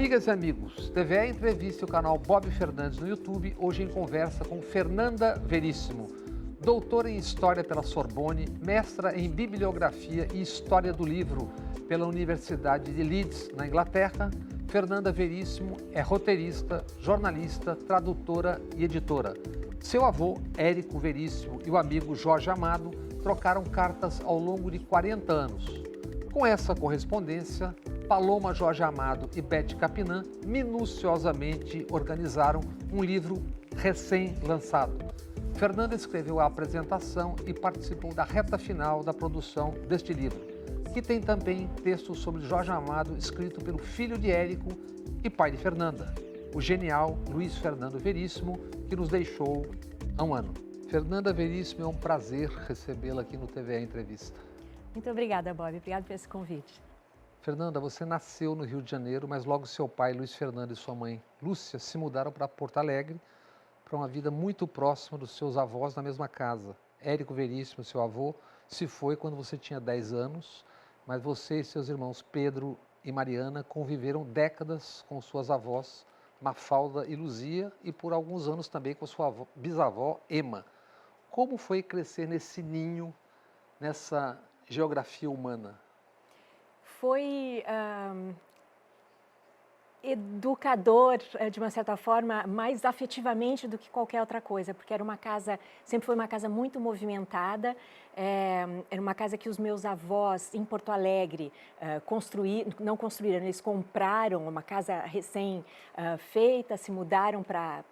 Amigas e amigos, TVE Entrevista e o canal Bob Fernandes no YouTube, hoje em conversa com Fernanda Veríssimo, doutora em História pela Sorbonne, mestra em Bibliografia e História do Livro pela Universidade de Leeds, na Inglaterra. Fernanda Veríssimo é roteirista, jornalista, tradutora e editora. Seu avô, Érico Veríssimo, e o amigo Jorge Amado trocaram cartas ao longo de 40 anos. Com essa correspondência, Paloma Jorge Amado e Beth Capinã minuciosamente organizaram um livro recém-lançado. Fernanda escreveu a apresentação e participou da reta final da produção deste livro, que tem também textos sobre Jorge Amado escrito pelo filho de Érico e pai de Fernanda, o genial Luiz Fernando Veríssimo, que nos deixou há um ano. Fernanda Veríssimo, é um prazer recebê-la aqui no TVE Entrevista. Muito obrigada, Bob. Obrigada por esse convite. Fernanda, você nasceu no Rio de Janeiro, mas logo seu pai, Luiz Fernando, e sua mãe, Lúcia, se mudaram para Porto Alegre para uma vida muito próxima dos seus avós na mesma casa. Érico Veríssimo, seu avô, se foi quando você tinha 10 anos, mas você e seus irmãos Pedro e Mariana conviveram décadas com suas avós, Mafalda e Luzia, e por alguns anos também com sua bisavó, Ema. Como foi crescer nesse ninho, nessa geografia humana? Foi educador, de uma certa forma, mais afetivamente do que qualquer outra coisa, porque era uma casa, sempre foi uma casa muito movimentada, era uma casa que os meus avós em Porto Alegre não construíram, eles compraram uma casa recém-feita, se mudaram para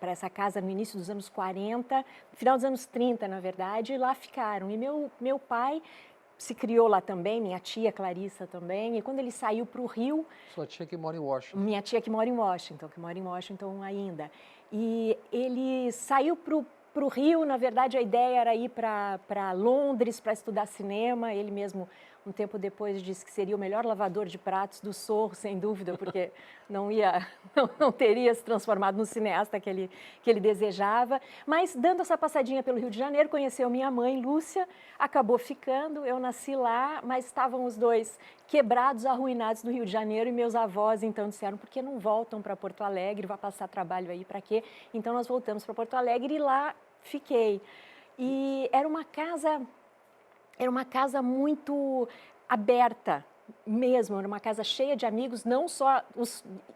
essa casa no início dos anos 40, final dos anos 30, na verdade, e lá ficaram. E meu pai se criou lá também, minha tia Clarissa também, e quando ele saiu para o Rio... Sua tia que mora em Washington. Minha tia que mora em Washington ainda. E ele saiu para o Rio, na verdade a ideia era ir para Londres para estudar cinema, ele mesmo um tempo depois disse que seria o melhor lavador de pratos do Sorro, sem dúvida, porque não teria se transformado no cineasta que ele desejava. Mas, dando essa passadinha pelo Rio de Janeiro, conheceu minha mãe, Lúcia, acabou ficando, eu nasci lá, mas estavam os dois quebrados, arruinados no Rio de Janeiro, e meus avós, então, disseram, por que não voltam para Porto Alegre, vai passar trabalho aí, para quê? Então, nós voltamos para Porto Alegre e lá fiquei. E era uma casa muito aberta mesmo, era uma casa cheia de amigos, não só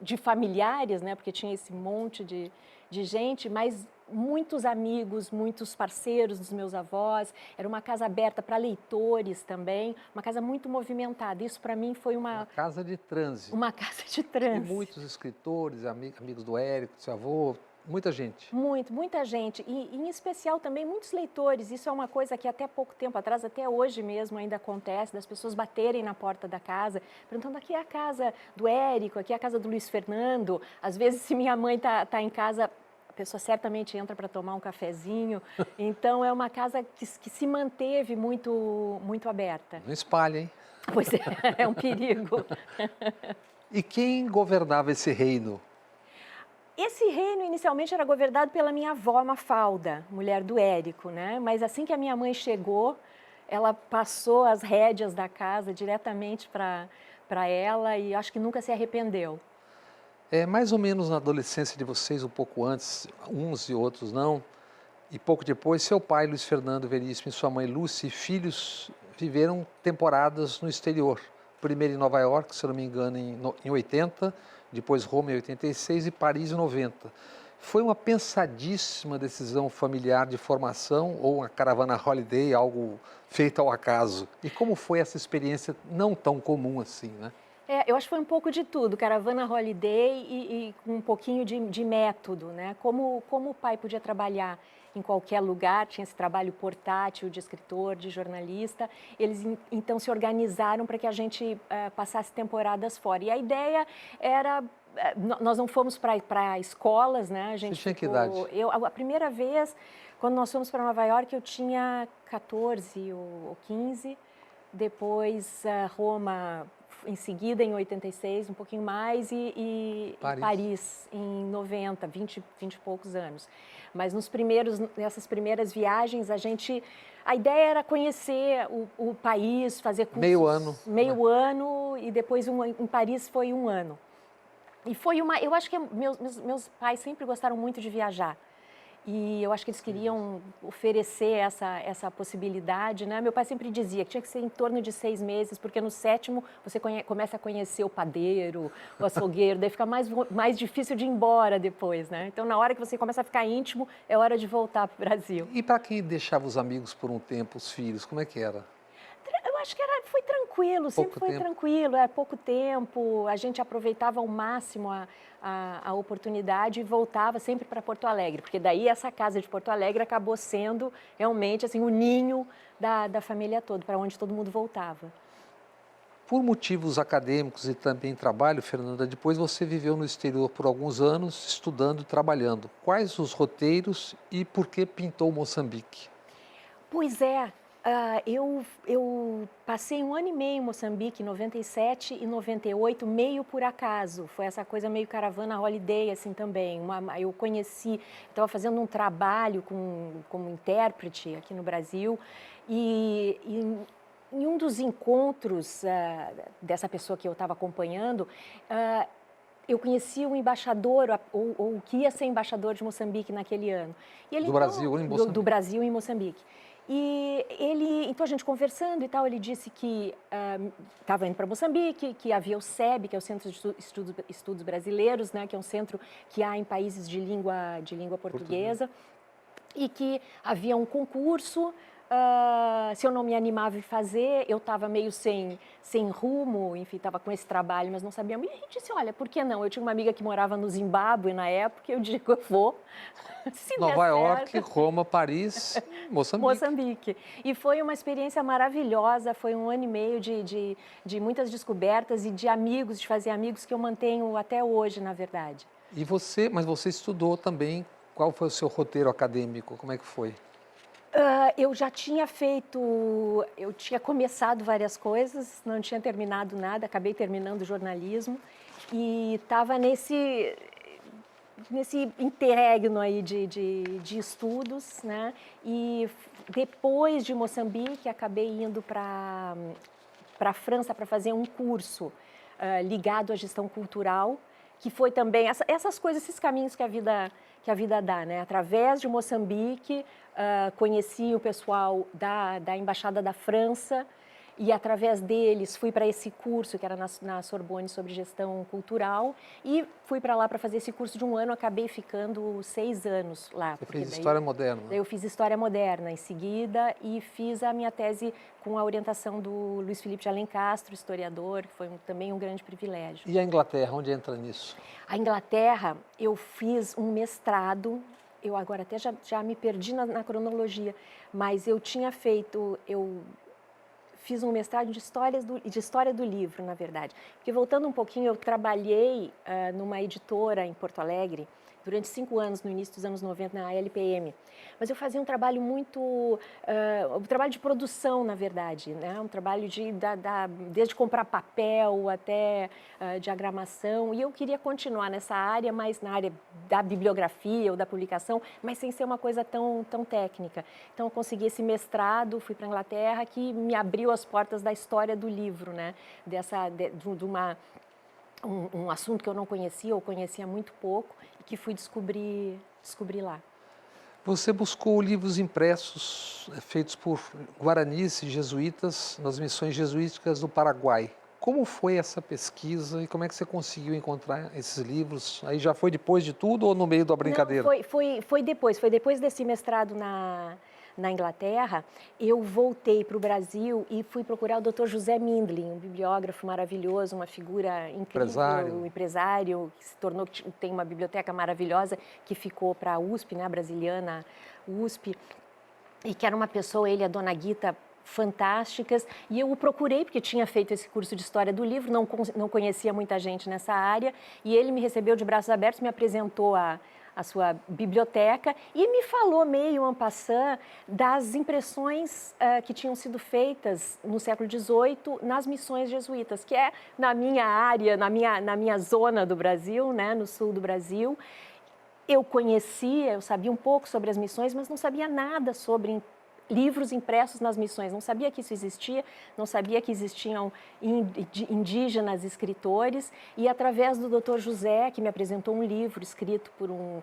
de familiares, né, porque tinha esse monte de gente, mas muitos amigos, muitos parceiros dos meus avós. Era uma casa aberta para leitores também, uma casa muito movimentada. Isso para mim foi uma casa de trânsito. Uma casa de trânsito. E muitos escritores, amigos do Érico, do seu avô. Muita gente. Muita gente. E, em especial, também muitos leitores. Isso é uma coisa que até pouco tempo atrás, até hoje mesmo, ainda acontece, das pessoas baterem na porta da casa, perguntando, aqui é a casa do Érico, aqui é a casa do Luiz Fernando. Às vezes, se minha mãe tá em casa, a pessoa certamente entra para tomar um cafezinho. Então, é uma casa que se manteve muito aberta. Não espalha, hein? Pois é um perigo. E quem governava esse reino? Esse reino, inicialmente, era governado pela minha avó, Mafalda, mulher do Érico, né? Mas assim que a minha mãe chegou, ela passou as rédeas da casa diretamente para ela e acho que nunca se arrependeu. Mais ou menos na adolescência de vocês, um pouco antes, uns e outros não, e pouco depois, seu pai, Luiz Fernando Veríssimo, e sua mãe, Lúcia, e filhos viveram temporadas no exterior. Primeiro em Nova York, se não me engano, em 80, depois Roma em 86 e Paris em 90. Foi uma pensadíssima decisão familiar de formação ou uma caravana holiday, algo feito ao acaso? E como foi essa experiência não tão comum assim, né? Eu acho que foi um pouco de tudo, caravana holiday e um pouquinho de método, né? Como o pai podia trabalhar em qualquer lugar, tinha esse trabalho portátil de escritor, de jornalista, eles então se organizaram para que a gente passasse temporadas fora. E a ideia era, nós não fomos para escolas, né? A gente Você tinha que idade? A primeira vez, quando nós fomos para Nova York, eu tinha 14 ou 15, depois Roma em seguida, em 86, um pouquinho mais, e Paris em 90, 20 e poucos anos. Mas nessas primeiras viagens, a ideia era conhecer o país, fazer cursos. Meio ano. Meio ano, e depois em Paris foi um ano. E foi eu acho que meus pais sempre gostaram muito de viajar. E eu acho que eles queriam oferecer essa possibilidade, né? Meu pai sempre dizia que tinha que ser em torno de 6 meses, porque no 7º você começa a conhecer o padeiro, o açougueiro, daí fica mais difícil de ir embora depois, né? Então, na hora que você começa a ficar íntimo, é hora de voltar para o Brasil. E para quem deixava os amigos por um tempo, os filhos, como é que era? Eu acho que foi tranquilo, sempre foi tranquilo, pouco tempo, a gente aproveitava ao máximo a oportunidade e voltava sempre para Porto Alegre, porque daí essa casa de Porto Alegre acabou sendo realmente assim, o ninho da família toda, para onde todo mundo voltava. Por motivos acadêmicos e também trabalho, Fernanda, depois você viveu no exterior por alguns anos, estudando e trabalhando. Quais os roteiros e por que pintou Moçambique? Pois é, eu passei 1 ano e meio em Moçambique, em 97 e 98, meio por acaso. Foi essa coisa meio caravana holiday, assim, também. Eu conheci, estava fazendo um trabalho como intérprete aqui no Brasil e em um dos encontros dessa pessoa que eu estava acompanhando, eu conheci um embaixador, ou que ia ser embaixador de Moçambique naquele ano. E ele, Brasil em Moçambique? Do Brasil em Moçambique. E então a gente conversando e tal, ele disse que estava indo para Moçambique, que havia o SEB, que é o Centro de Estudos Brasileiros, né, que é um centro que há em países de língua portuguesa, e que havia um concurso. Se eu não me animava em fazer, eu estava meio sem rumo, enfim, estava com esse trabalho, mas não sabia. E a gente disse, olha, por que não? Eu tinha uma amiga que morava no Zimbábue na época, eu digo, eu vou. Nova York, Roma, Paris, Moçambique. Moçambique. E foi uma experiência maravilhosa, foi 1 ano e meio de muitas descobertas e de amigos, de fazer amigos que eu mantenho até hoje, na verdade. Mas você estudou também, qual foi o seu roteiro acadêmico, como é que foi? Eu já tinha eu tinha começado várias coisas, não tinha terminado nada, acabei terminando jornalismo e estava nesse interregno aí de estudos, né? E depois de Moçambique, acabei indo para a França para fazer um curso ligado à gestão cultural, que foi também essas coisas, esses caminhos que a vida dá, né? Através de Moçambique, conheci o pessoal da Embaixada da França e, através deles, fui para esse curso que era na Sorbonne sobre gestão cultural e fui para lá para fazer esse curso de 1 ano, acabei ficando 6 anos lá. Você fez História Moderna? Daí eu fiz História Moderna em seguida e fiz a minha tese com a orientação do Luiz Felipe de Alencastro, historiador, que foi também um grande privilégio. E a Inglaterra, onde entra nisso? A Inglaterra, eu fiz um mestrado, eu agora até já me perdi na cronologia, mas eu fiz um mestrado de história do livro, na verdade. Porque, voltando um pouquinho, eu trabalhei numa editora em Porto Alegre durante 5 anos, no início dos anos 90, na LPM. Mas eu fazia um trabalho um trabalho de produção, na verdade, né? Um trabalho desde comprar papel até diagramação. E eu queria continuar nessa área, mas na área da bibliografia ou da publicação, mas sem ser uma coisa tão técnica. Então, eu consegui esse mestrado, fui para a Inglaterra, que me abriu as portas da história do livro, né? Um assunto que eu não conhecia ou conhecia muito pouco e que fui descobrir lá. Você buscou livros impressos feitos por guaranis e jesuítas nas missões jesuíticas do Paraguai. Como foi essa pesquisa e como é que você conseguiu encontrar esses livros? Aí já foi depois de tudo ou no meio da brincadeira? Não, foi depois desse mestrado na Inglaterra, eu voltei para o Brasil e fui procurar o Dr. José Mindlin, um bibliógrafo maravilhoso, uma figura incrível, um empresário que se tornou, tem uma biblioteca maravilhosa que ficou para a USP, né, a brasiliana USP, e que era uma pessoa, ele e a dona Guita, fantásticas, e eu o procurei porque tinha feito esse curso de História do Livro, não conhecia muita gente nessa área, e ele me recebeu de braços abertos, me apresentou a sua biblioteca e me falou meio en passant das impressões que tinham sido feitas no século XVIII nas missões jesuítas, que é na minha área, na minha zona do Brasil, né, no sul do Brasil. Eu sabia um pouco sobre as missões, mas não sabia nada sobre livros impressos nas missões. Não sabia que isso existia, não sabia que existiam indígenas escritores, e através do Dr. José, que me apresentou um livro escrito por um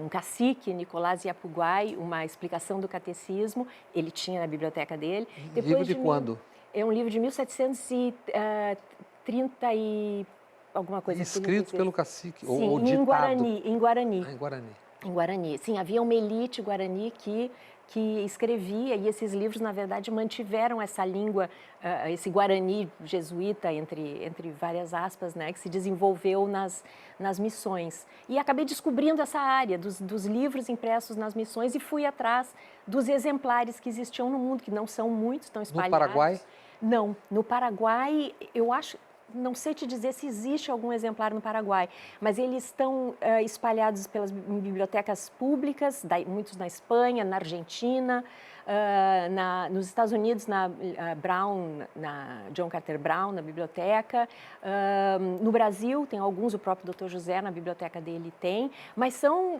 cacique, Nicolás Yapuguai, uma explicação do catecismo, ele tinha na biblioteca dele. Livro de quando? É um livro de 1730 e alguma coisa. Escrito pelo cacique, sim, ou ditado? Em Guarani. Em Guarani. Em Guarani. Sim, havia uma elite guarani que escrevia, e esses livros, na verdade, mantiveram essa língua, esse Guarani jesuíta, entre várias aspas, né, que se desenvolveu nas missões. E acabei descobrindo essa área dos livros impressos nas missões e fui atrás dos exemplares que existiam no mundo, que não são muitos, estão espalhados. No Paraguai? Não, no Paraguai, eu acho... Não sei te dizer se existe algum exemplar no Paraguai, mas eles estão espalhados pelas bibliotecas públicas, muitos na Espanha, na Argentina, nos Estados Unidos, na John Carter Brown, na biblioteca. No Brasil, tem alguns, o próprio Dr. José, na biblioteca dele tem, mas são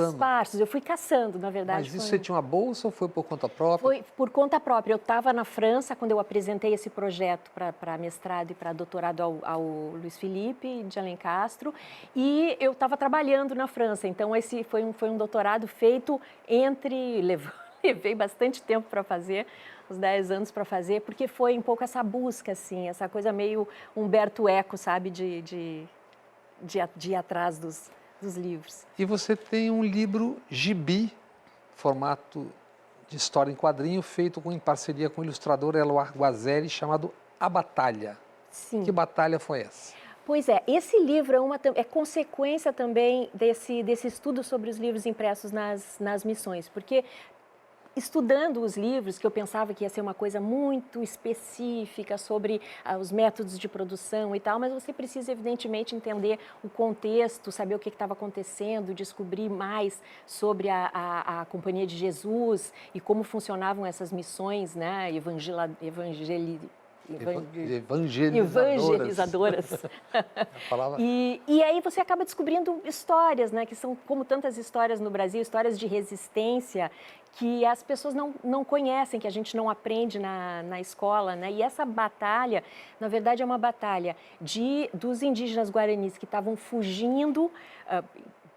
esparsos. Eu fui caçando, na verdade. Mas isso você tinha uma bolsa ou foi por conta própria? Foi por conta própria. Eu estava na França quando eu apresentei esse projeto para mestrado e para doutorado ao Luiz Felipe de Alencastro, e eu estava trabalhando na França. Então, esse foi um doutorado feito levei bastante tempo para fazer, uns 10 anos para fazer, porque foi um pouco essa busca, assim, essa coisa meio Humberto Eco, sabe, de ir atrás dos livros. E você tem um livro gibi, formato de história em quadrinho, feito em parceria com o ilustrador Eloar Guazelli, chamado A Batalha. Sim. Que batalha foi essa? Pois é, esse livro é consequência também desse estudo sobre os livros impressos nas missões, porque estudando os livros, que eu pensava que ia ser uma coisa muito específica sobre os métodos de produção e tal, mas você precisa, evidentemente, entender o contexto, saber o que estava acontecendo, descobrir mais sobre a Companhia de Jesus e como funcionavam essas missões, né, evangelizadoras. E aí você acaba descobrindo histórias, né, que são como tantas histórias no Brasil, histórias de resistência que as pessoas não conhecem, que a gente não aprende na escola, né? E essa batalha, na verdade, é uma batalha dos indígenas guaranis que estavam fugindo,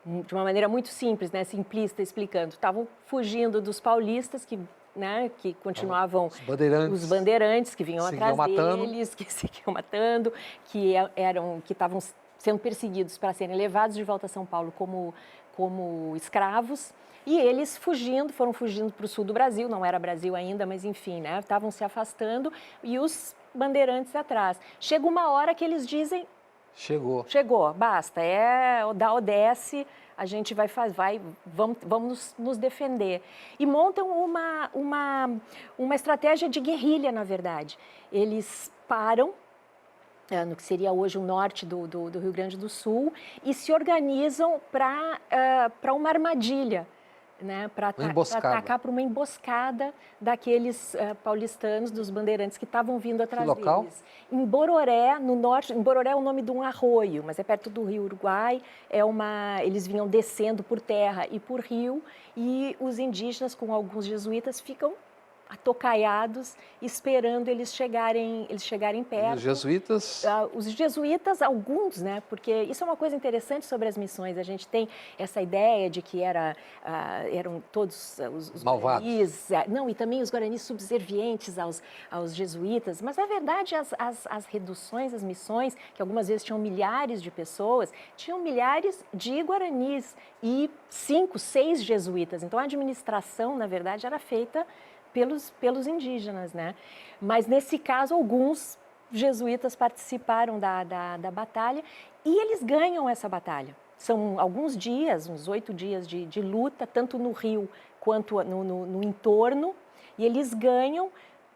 de uma maneira muito simples, né, simplista explicando, estavam fugindo dos paulistas que continuavam os bandeirantes que vinham atrás deles, que seguiam matando, que estavam sendo perseguidos para serem levados de volta a São Paulo como escravos, e eles foram fugindo para o sul do Brasil, não era Brasil ainda, mas enfim, né, estavam se afastando, e os bandeirantes atrás. Chega uma hora que eles dizem... Chegou, basta, dá ou desce, a gente vamos nos defender. E montam uma estratégia de guerrilha, na verdade. Eles param no que seria hoje o norte do Rio Grande do Sul e se organizam para uma armadilha, né, para atacar para uma emboscada daqueles paulistanos, dos bandeirantes que estavam vindo atrás deles. Em Bororé, no norte, Bororé é o nome de um arroio, mas é perto do Rio Uruguai, eles vinham descendo por terra e por rio, e os indígenas, com alguns jesuítas, ficam atocaiados, esperando eles chegarem perto. E os jesuítas? Os jesuítas, alguns, né? Porque isso é uma coisa interessante sobre as missões. A gente tem essa ideia de que eram todos os malvados. Guaranis, não, e também os guaranis subservientes aos jesuítas. Mas, na verdade, as reduções, as missões, que algumas vezes tinham milhares de pessoas, tinham milhares de guaranis e 5, 6 jesuítas. Então, a administração, na verdade, era feita pelos indígenas, né? Mas, nesse caso, alguns jesuítas participaram da batalha e eles ganham essa batalha. São alguns dias, uns 8 dias de luta, tanto no rio quanto no entorno, e eles ganham,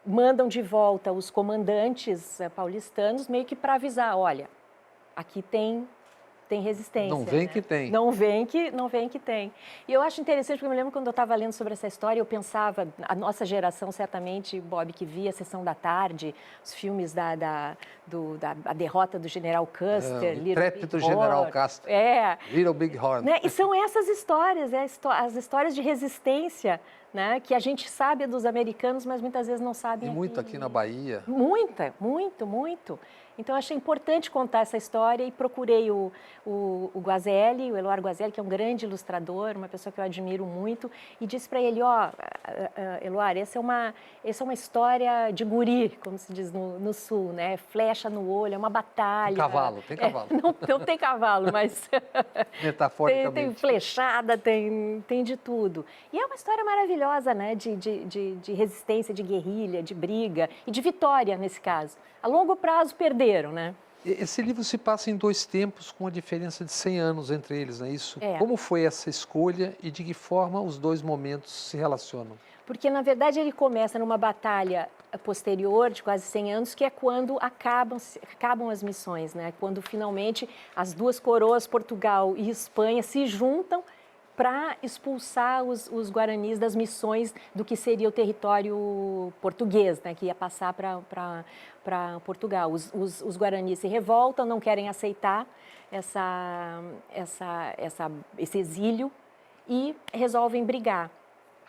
mandam de volta os comandantes paulistanos, meio que para avisar, olha, aqui tem tem resistência. Não vem né? que tem. Não vem que tem. E eu acho interessante, porque eu me lembro quando eu estava lendo sobre essa história, eu pensava, a nossa geração certamente, Bob, que via a Sessão da Tarde, os filmes da a derrota do General Custer, O intrépido General Custer. Little Big Horn. Né? E são essas histórias, as histórias de resistência, né? Que a gente sabe dos americanos, mas muitas vezes não sabem E muito aqui na Bahia. Muito. Então, eu achei importante contar essa história e procurei o Guazelli, o Eloy Guazelli, que é um grande ilustrador, uma pessoa que eu admiro muito, e disse para ele, Eloy, essa é uma história de guri, como se diz no sul, né? Flecha no olho, é uma batalha. Tem cavalo. Não tem cavalo, mas metaforicamente. Tem flechada, tem de tudo. E é uma história maravilhosa, né? De resistência, de guerrilha, de briga e de vitória, nesse caso. A longo prazo perderam, né? Esse livro se passa em 2 tempos, com a diferença de 100 anos entre eles, não é isso? É. Como foi essa escolha e de que forma os 2 momentos se relacionam? Porque, na verdade, ele começa numa batalha posterior, de quase 100 anos, que é quando acabam as missões, né? Quando, finalmente, as 2 coroas, Portugal e Espanha, se juntam para expulsar os guaranis das missões do que seria o território português, né? Que ia passar para Portugal. Os guaranis se revoltam, não querem aceitar esse exílio e resolvem brigar.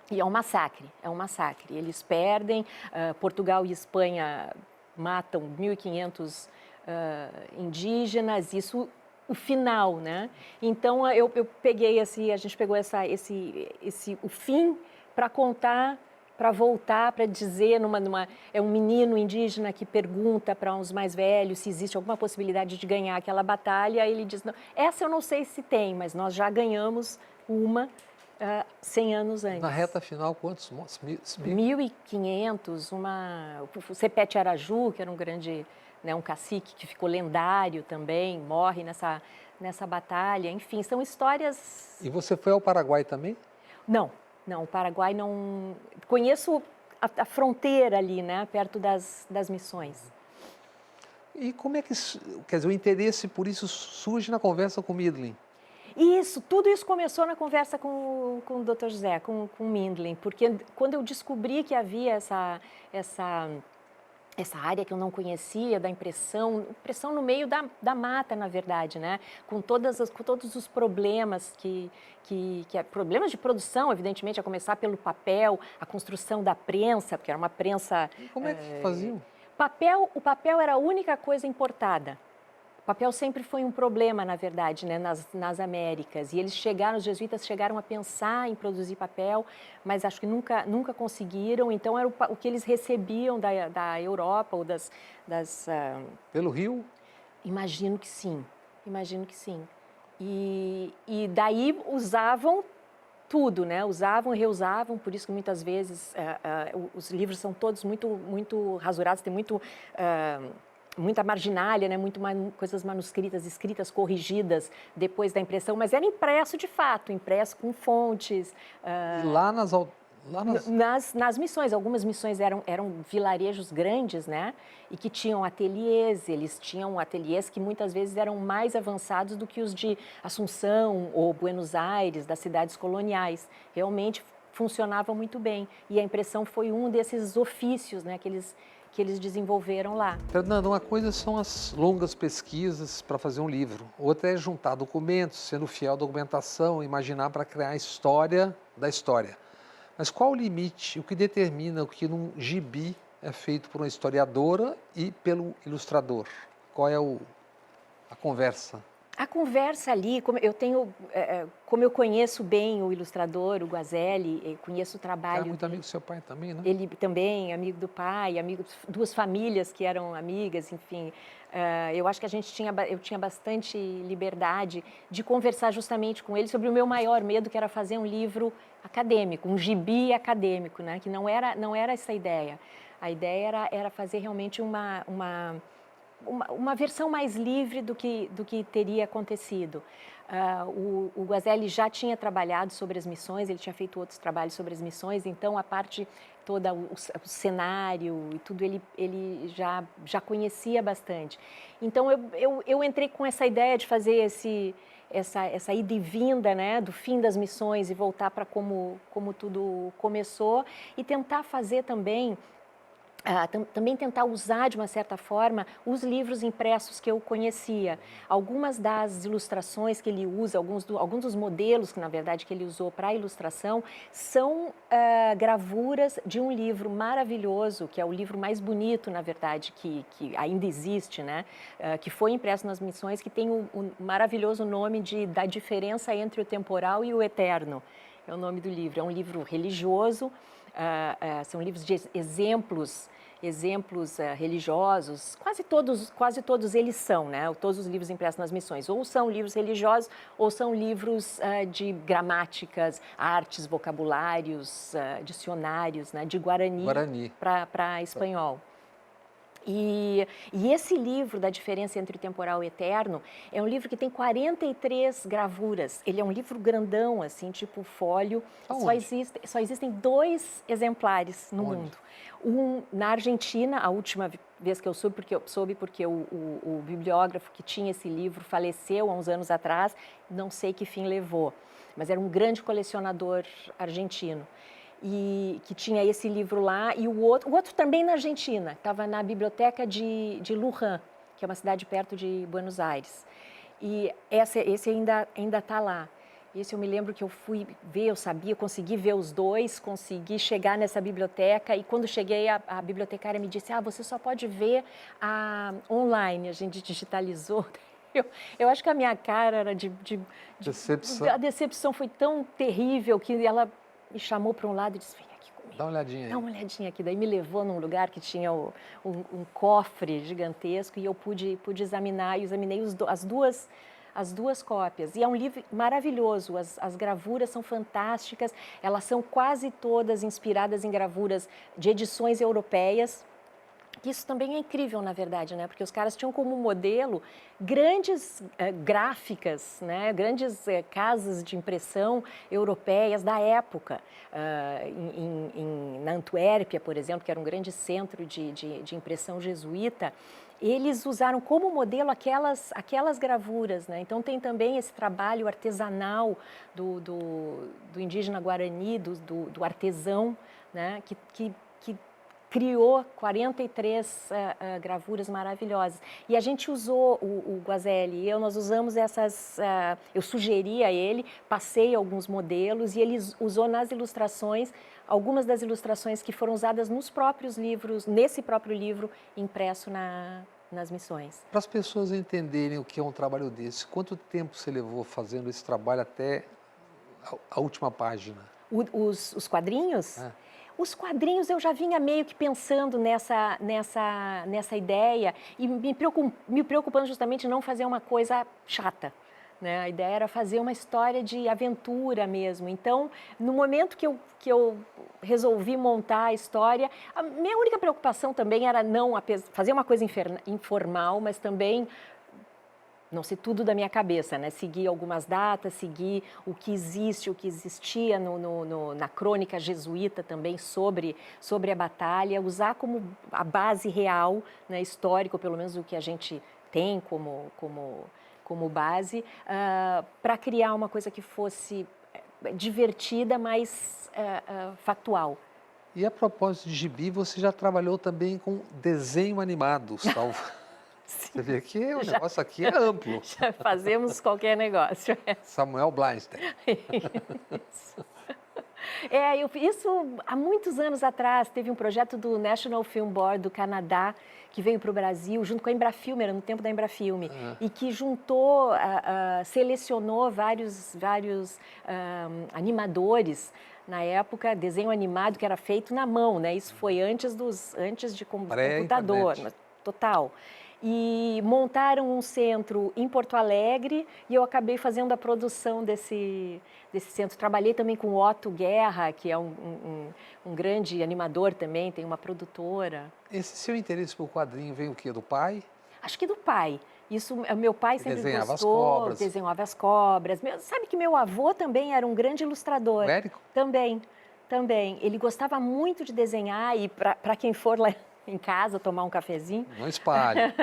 E é um massacre. Eles perdem, Portugal e Espanha matam 1.500 indígenas, isso o final, né? Então, eu peguei, assim, a gente pegou o fim para contar, para voltar, para dizer, é um menino indígena que pergunta para uns mais velhos se existe alguma possibilidade de ganhar aquela batalha, e ele diz, não, essa eu não sei se tem, mas nós já ganhamos uma 100 anos antes. Na reta final, quantos? 1.500, o Sepete Araju, que era um grande, né, um cacique que ficou lendário também, morre nessa batalha. Enfim, são histórias... E você foi ao Paraguai também? Não, o Paraguai não... Conheço a fronteira ali, né, perto das missões. E como é que, quer dizer, o interesse por isso surge na conversa com Mindlin? Tudo isso começou na conversa com o Dr. José, com o Mindlin, porque quando eu descobri que havia essa área que eu não conhecia, da impressão no meio da mata, na verdade, né? Com todos os problemas problemas de produção, evidentemente, a começar pelo papel, a construção da prensa, porque era uma prensa... E como é que faziam? O papel era a única coisa importada. O papel sempre foi um problema, na verdade, né, nas Américas. E os jesuítas chegaram a pensar em produzir papel, mas acho que nunca conseguiram. Então, era o que eles recebiam da Europa ou Pelo rio? Imagino que sim. E daí usavam tudo, né? Usavam e reusavam, por isso que muitas vezes os livros são todos muito rasurados, tem muita marginalia, né? Coisas manuscritas, escritas, corrigidas depois da impressão, mas era impresso de fato, impresso com fontes. E lá nas missões, algumas missões eram vilarejos grandes, né? E que tinham ateliês, eles tinham ateliês que muitas vezes eram mais avançados do que os de Assunção ou Buenos Aires, das cidades coloniais. Realmente funcionava muito bem. E a impressão foi um desses ofícios, né? Que eles desenvolveram lá. Fernanda, uma coisa são as longas pesquisas para fazer um livro, outra é juntar documentos, sendo fiel à documentação, imaginar para criar a história da história. Mas qual o limite, o que determina o que num gibi é feito por uma historiadora e pelo ilustrador? Qual é a conversa? A conversa ali, como eu conheço bem o ilustrador, o Guazelli, conheço o trabalho... Era muito amigo do seu pai também, né? Ele também, amigo do pai, amigo de 2 famílias que eram amigas, enfim. Eu acho que eu tinha bastante liberdade de conversar justamente com ele sobre o meu maior medo, que era fazer um livro acadêmico, um gibi acadêmico, né? Que não era essa a ideia. A ideia era fazer realmente uma versão mais livre do que teria acontecido. O Guazelli já tinha trabalhado sobre as missões, ele tinha feito outros trabalhos sobre as missões, então a parte toda, o cenário e tudo, ele já conhecia bastante. Então eu entrei com essa ideia de fazer essa ida e vinda, né, do fim das missões e voltar para como tudo começou, e tentar fazer também, também tentar usar de uma certa forma os livros impressos que eu conhecia. Algumas das ilustrações que ele usa, alguns dos modelos que na verdade que ele usou para a ilustração são gravuras de um livro maravilhoso, que é o livro mais bonito na verdade que ainda existe, né? Que foi impresso nas missões, que tem o maravilhoso nome da diferença entre o temporal e o eterno. É o nome do livro. É um livro religioso. São livros de exemplos religiosos, quase todos eles são, né? Todos os livros impressos nas missões, ou são livros religiosos, ou são livros de gramáticas, artes, vocabulários, dicionários, né? De Guarani. Para espanhol. E esse livro da diferença entre o temporal e o eterno é um livro que tem 43 gravuras. Ele é um livro grandão, assim, tipo folho. Só existem 2 exemplares no mundo. Um na Argentina, a última vez que eu soube porque o bibliógrafo que tinha esse livro faleceu há uns anos atrás, não sei que fim levou, mas era um grande colecionador argentino. E que tinha esse livro lá, e o outro também na Argentina, estava na biblioteca de Luján, que é uma cidade perto de Buenos Aires. E esse ainda está lá. Esse eu me lembro que eu fui ver, eu consegui ver os 2, consegui chegar nessa biblioteca, e quando cheguei a bibliotecária me disse, você só pode ver online, a gente digitalizou. Eu acho que a minha cara era de decepção. A decepção foi tão terrível que ela me chamou para um lado e disse, vem aqui comigo. Dá uma olhadinha aí. Dá uma olhadinha aqui. Daí me levou num lugar que tinha um cofre gigantesco, e eu pude examinar, e examinei as duas cópias. E é um livro maravilhoso, as gravuras são fantásticas, elas são quase todas inspiradas em gravuras de edições europeias. Isso também é incrível, na verdade, né? Porque os caras tinham como modelo grandes gráficas, né? Grandes casas de impressão europeias da época. Na Antuérpia, por exemplo, que era um grande centro de impressão jesuíta, eles usaram como modelo aquelas gravuras, né? Então tem também esse trabalho artesanal do indígena Guarani, do artesão, né? Que criou 43 gravuras maravilhosas. E a gente usou, o Guazelli e nós usamos essas, eu sugeri a ele, passei alguns modelos, e ele usou nas ilustrações, algumas das ilustrações que foram usadas nos próprios livros, nesse próprio livro impresso nas missões. Para as pessoas entenderem o que é um trabalho desse, quanto tempo você levou fazendo esse trabalho até a última página? Os quadrinhos? Os quadrinhos eu já vinha meio que pensando nessa ideia, e me preocupando justamente em não fazer uma coisa chata, né? A ideia era fazer uma história de aventura mesmo. Então, no momento que eu resolvi montar a história, a minha única preocupação também era não fazer uma coisa informal, mas também não ser tudo da minha cabeça, né? Seguir algumas datas, seguir o que existia na crônica jesuíta também sobre a batalha, usar como a base real, né, histórica, ou pelo menos o que a gente tem como base, para criar uma coisa que fosse divertida, mas factual. E a propósito de gibi, você já trabalhou também com desenho animado, salvo... Você vê que o negócio aqui é amplo. Já fazemos qualquer negócio. Samuel Blaster. Isso há muitos anos atrás, teve um projeto do National Film Board do Canadá, que veio para o Brasil, junto com a Embrafilme, era no tempo da Embrafilme, e que juntou, selecionou vários animadores. Na época, desenho animado que era feito na mão, né? Isso foi antes de computador, total. E montaram um centro em Porto Alegre, e eu acabei fazendo a produção desse centro. Trabalhei também com o Otto Guerra, que é um grande animador também, tem uma produtora. Esse seu interesse por quadrinho veio o quê? Do pai? Acho que do pai. Isso, meu pai sempre desenhava gostou, as cobras. desenhava as cobras. Sabe que meu avô também era um grande ilustrador. O Érico? Também. Ele gostava muito de desenhar e para quem for lá em casa tomar um cafezinho... Não espalhe.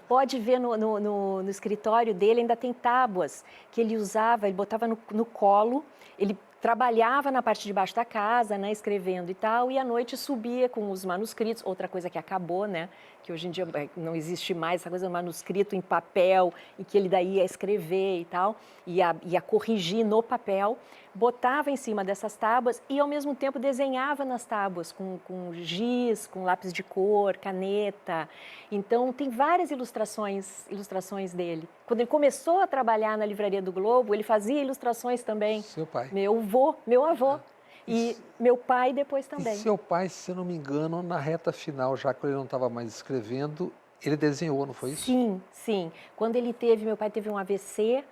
Pode ver no escritório dele, ainda tem tábuas que ele usava, ele botava no colo, ele trabalhava na parte de baixo da casa, né, escrevendo e tal, e à noite subia com os manuscritos, outra coisa que acabou, né, que hoje em dia não existe mais, essa coisa do manuscrito em papel, e que ele daí ia escrever e tal, ia corrigir no papel, botava em cima dessas tábuas e, ao mesmo tempo, desenhava nas tábuas com giz, com lápis de cor, caneta. Então, tem várias ilustrações dele. Quando ele começou a trabalhar na Livraria do Globo, ele fazia ilustrações também. Seu pai. Meu avô. E meu pai depois também. E seu pai, se eu não me engano, na reta final, já que ele não estava mais escrevendo, ele desenhou, não foi isso? Sim. Quando meu pai teve um AVC,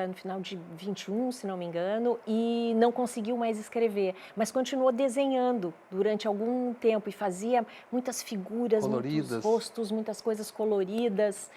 no final de 21, se não me engano, e não conseguiu mais escrever, mas continuou desenhando durante algum tempo e fazia muitas figuras, Coloridas. muitos rostos, muitas coisas coloridas.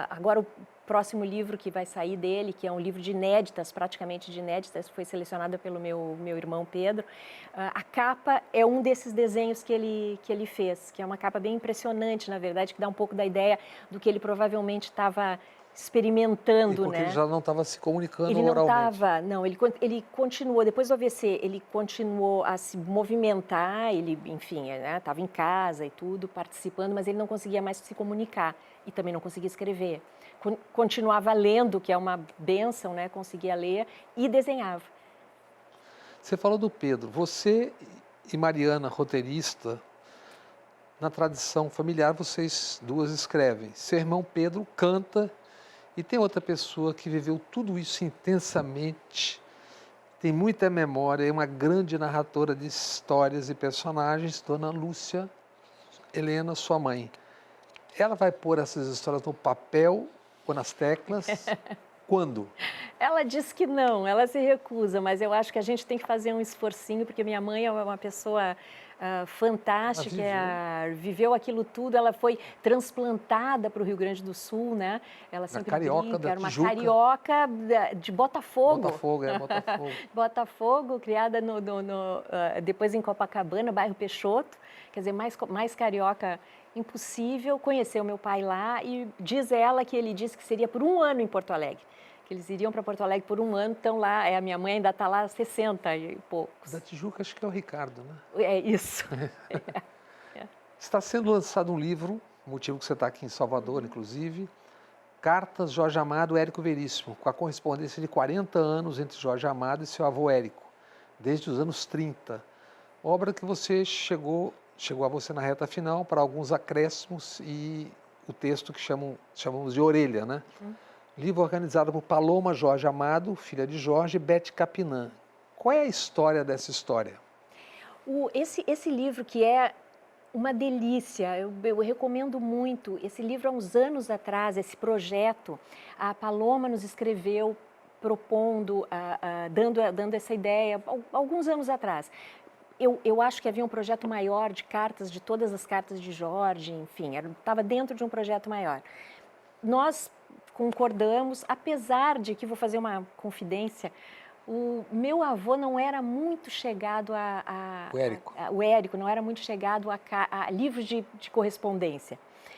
Agora o próximo livro que vai sair dele, que é um livro de inéditas, praticamente de inéditas, foi selecionado pelo meu irmão Pedro. A capa é um desses desenhos que ele fez, que é uma capa bem impressionante, na verdade, que dá um pouco da ideia do que ele provavelmente estava experimentando, porque né? ele já não estava se comunicando Ele não oralmente. estava, não, ele continuou, depois do AVC, ele continuou a se movimentar, ele, enfim, estava em casa e tudo, participando, mas ele não conseguia mais se comunicar e também não conseguia escrever. Continuava lendo, que é uma bênção, né? Conseguia ler e desenhava. Você falou do Pedro. Você e Mariana, roteirista, na tradição familiar, vocês duas escrevem. Seu irmão Pedro canta. E tem outra pessoa que viveu tudo isso intensamente, tem muita memória, é uma grande narradora de histórias e personagens, Dona Lúcia Helena, sua mãe. Ela vai pôr essas histórias no papel ou nas teclas? Quando? Ela diz que não, ela se recusa, mas eu acho que a gente tem que fazer um esforcinho, porque minha mãe é uma pessoa fantástica, viveu aquilo tudo, ela foi transplantada para o Rio Grande do Sul, né? Ela sempre brinca, era uma carioca de Botafogo. Botafogo. Botafogo, criada depois em Copacabana, bairro Peixoto, quer dizer, mais carioca impossível. Conheceu meu pai lá e diz ela que ele disse que seria por um ano em Porto Alegre. Que eles iriam para Porto Alegre por um ano, estão lá, a minha mãe ainda está lá há 60 e poucos. Da Tijuca, acho que é o Ricardo, né? É isso. Está sendo lançado um livro, motivo que você está aqui em Salvador, inclusive, Cartas Jorge Amado, Érico Veríssimo, com a correspondência de 40 anos entre Jorge Amado e seu avô Érico, desde os anos 30. Obra que você chegou a você na reta final para alguns acréscimos e o texto que chamamos de orelha, né? Livro organizado por Paloma Jorge Amado, filha de Jorge, e Bete Capinã. Qual é a história dessa história? Esse livro que é uma delícia, eu recomendo muito. Esse livro, há uns anos atrás, esse projeto, a Paloma nos escreveu propondo, dando essa ideia, alguns anos atrás. Eu acho que havia um projeto maior de cartas, de todas as cartas de Jorge, enfim, estava dentro de um projeto maior. Nós concordamos, apesar de que, vou fazer uma confidência, o meu avô não era muito chegado o Érico não era muito chegado a livros de correspondência.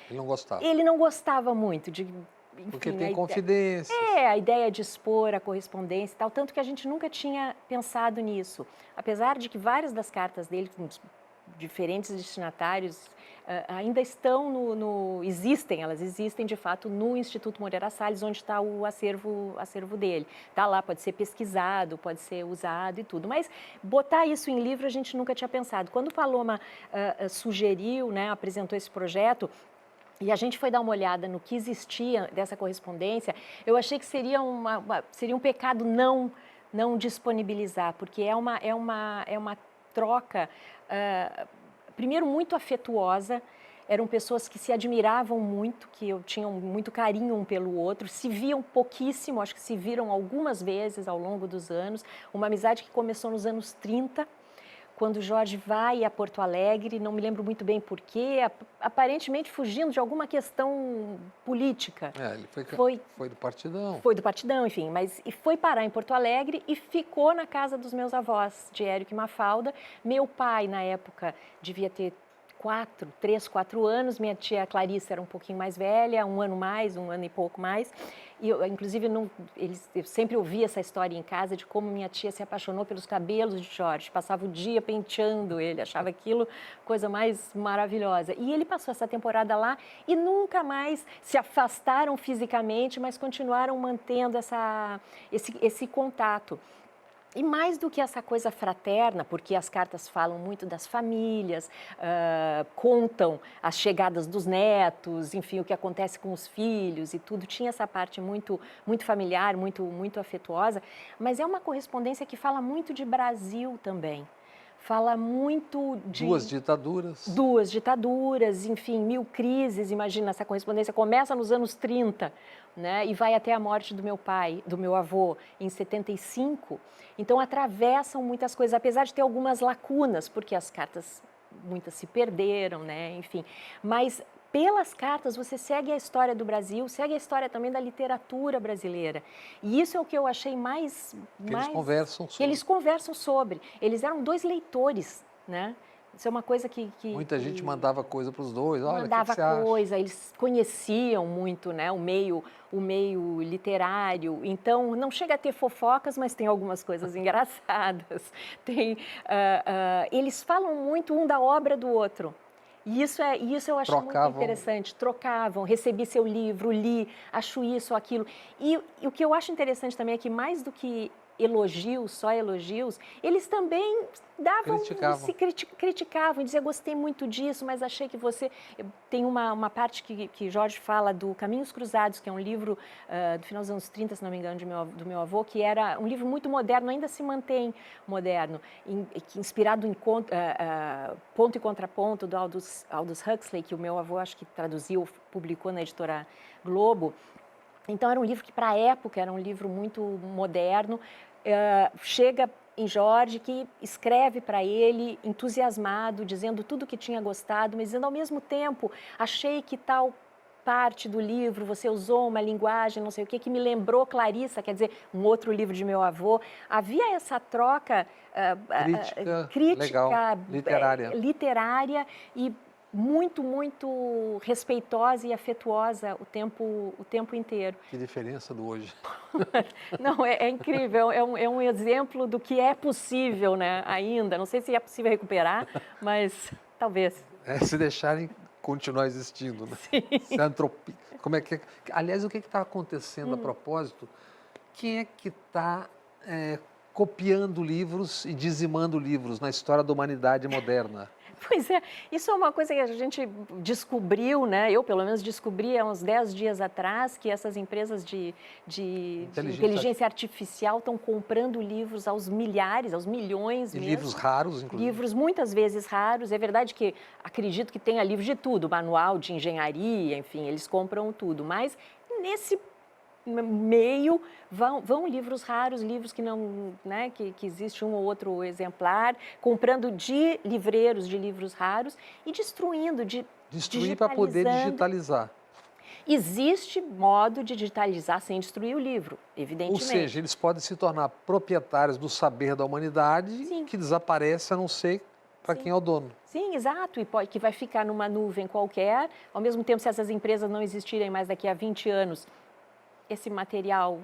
Ele não gostava? Ele não gostava muito de... Enfim, porque tem confidências. A ideia de expor a correspondência e tal, tanto que a gente nunca tinha pensado nisso. Apesar de que várias das cartas dele, com diferentes destinatários, ainda estão elas existem de fato no Instituto Moreira Salles, onde está o acervo dele. Está lá, pode ser pesquisado, pode ser usado e tudo. Mas botar isso em livro a gente nunca tinha pensado. Quando o Paloma sugeriu, né, apresentou esse projeto, e a gente foi dar uma olhada no que existia dessa correspondência, eu achei que seria um pecado não disponibilizar, porque é uma troca, primeiro, muito afetuosa. Eram pessoas que se admiravam muito, que tinham muito carinho um pelo outro, se viam pouquíssimo, acho que se viram algumas vezes ao longo dos anos. Uma amizade que começou nos anos 30, quando o Jorge vai a Porto Alegre, não me lembro muito bem porquê, aparentemente fugindo de alguma questão política. Ele foi do Partidão. Foi do Partidão, enfim, mas e foi parar em Porto Alegre e ficou na casa dos meus avós, de Érico e Mafalda. Meu pai, na época, devia ter 3, 4 anos, minha tia Clarice era um pouquinho mais velha, um ano e pouco mais. E eu, inclusive, eu sempre ouvi essa história em casa de como minha tia se apaixonou pelos cabelos de Jorge, passava o dia penteando ele, achava aquilo coisa mais maravilhosa. E ele passou essa temporada lá e nunca mais se afastaram fisicamente, mas continuaram mantendo esse contato. E mais do que essa coisa fraterna, porque as cartas falam muito das famílias, contam as chegadas dos netos, enfim, o que acontece com os filhos e tudo, tinha essa parte muito, muito familiar, muito, muito afetuosa, mas é uma correspondência que fala muito de Brasil também. Fala muito de... Duas ditaduras, enfim, 1000 crises, imagina, essa correspondência começa nos anos 30, né, e vai até a morte do meu pai, do meu avô, em 75. Então, atravessam muitas coisas, apesar de ter algumas lacunas, porque as cartas, muitas se perderam, né, enfim. Mas, pelas cartas, você segue a história do Brasil, segue a história também da literatura brasileira. E isso é o que eu achei mais... Eles conversam sobre. Eles conversam sobre. Eles eram 2 leitores, né? Isso é uma coisa que muita gente mandava coisa para os dois. Olha, mandava o que você coisa, acha? eles conheciam muito, né, o meio literário. Então, não chega a ter fofocas, mas tem algumas coisas engraçadas. Eles falam muito um da obra do outro. E isso eu acho muito interessante. Trocavam, recebi seu livro, li, acho isso, aquilo. E o que eu acho interessante também é que, mais do que elogios, só elogios, eles também criticavam e diziam, gostei muito disso, mas achei que você... Tem uma parte que Jorge fala do Caminhos Cruzados, que é um livro do final dos anos 30, se não me engano, do meu avô, que era um livro muito moderno, ainda se mantém moderno, inspirado em Ponto e Contraponto, do Aldous Huxley, que o meu avô acho que traduziu, publicou na editora Globo. Então, era um livro que, para a época, era um livro muito moderno. Chega em Jorge, que escreve para ele, entusiasmado, dizendo tudo o que tinha gostado, mas dizendo ao mesmo tempo, achei que tal parte do livro você usou uma linguagem, não sei o quê, que me lembrou Clarissa, quer dizer, um outro livro de meu avô. Havia essa troca crítica literária e muito, muito respeitosa e afetuosa o tempo inteiro. Que diferença do hoje. Não, é incrível, é um exemplo do que é possível, né, ainda. Não sei se é possível recuperar, mas talvez. Se deixarem continuar existindo, né? Sim. Como é que... Aliás, o que está acontecendo a propósito? Quem é que está copiando livros e dizimando livros na história da humanidade moderna? Pois é, isso é uma coisa que a gente descobriu, né? Eu, pelo menos, descobri há uns 10 dias atrás que essas empresas de inteligência artificial estão comprando livros aos milhares, aos milhões mesmo. Livros raros, inclusive. Livros muitas vezes raros. É verdade que acredito que tenha livros de tudo, manual de engenharia, enfim, eles compram tudo. Mas nesse meio vão livros raros, livros que não, né, que existe um ou outro exemplar, comprando de livreiros de livros raros e destruir para poder digitalizar. Existe modo de digitalizar sem destruir o livro, evidentemente. Ou seja, eles podem se tornar proprietários do saber da humanidade. Sim. Que desaparece, a não ser para quem é o dono. Sim, exato, e que vai ficar numa nuvem qualquer. Ao mesmo tempo, se essas empresas não existirem mais daqui a 20 anos, esse material